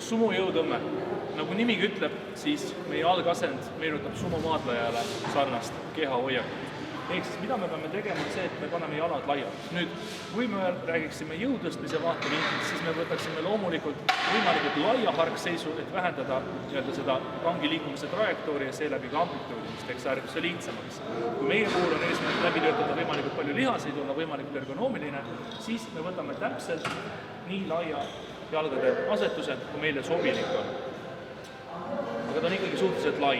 Sumo jõutõmme. Nagu nimigi ütleb, siis meie algasend meenutab sumomaadlejale sarnast kehahoiakut. Ehk siis mida me peame tegema, on see, et me paneme jalad laialt. Nüüd, kui me räägiksime jõutõstmise vaatevinklist, siis me võtaksime loomulikult võimalikult laia hargseisu, et vähendada seda rangi liikumise trajektoori ja seeläbi ka amplituudi, mis teeks ärguse lihtsamaks. Kui meie puhul on eesmärk läbi töötada võimalikult palju lihaseid, olla võimalikult ergonoomiline, siis me võtame täpselt nii laia jalgade asetuse, kui meile sobilik on. Aga ta on ikkagi suhteliselt lai.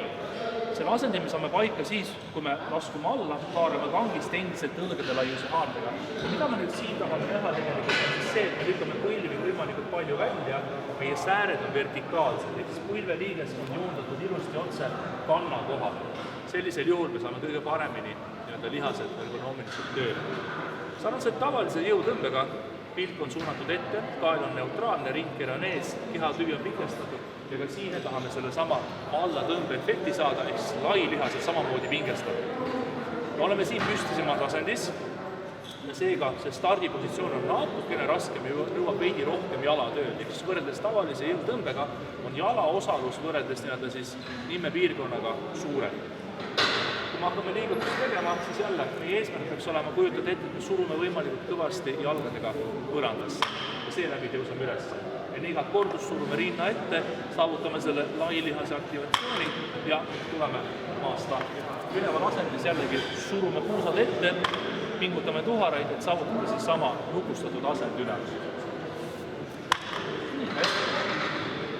Selle asendi me saame paika siis, kui me laskume alla, haarame kangist endiselt õlgade laiuse haardega. Ja mida me nüüd siin tahame teha tegelikult on siis see, et me lükkame põlvi võimalikult palju välja, meie sääred on vertikaalsed, ehk siis põlveliiges on joondatud ilusti otse kanna koha. Sellisel juhul me saame kõige paremini lihased ergonoomiliselt tööle. Sarnaselt tavalise jõutõmbega pilk on suunatud ette, kael on neutraalne, ringkera on ees, kehatüvi on pikestatud ja ka siin tahame selle sama alla tõmbeefekti saada, ehk siis lai lihased samamoodi pingestatud. Me oleme siin püstisemas asendis ja seega see stardipositsioon on natukene raskem ja nõuab veidi rohkem jalatööd. Ehk siis võrreldes tavalise jõutõmbega on jala osalus võrreldes nimmepiirkonnaga suurem. Kui me hakkame liigutust tegema, siis jälle meie eesmärk peaks olema kujutada ette, et me surume võimalikult kõvasti jalgadega põrandasse ja seeläbi tõuseme üles. Enne igat kordust surume rinna ette, saavutame selle lai lihase aktivatsiooni ja tuleme maast lahti. Üleval asendis jällegi surume puusad ette, pingutame tuharaid, et saavutada siis sama nukustatud asend üleval.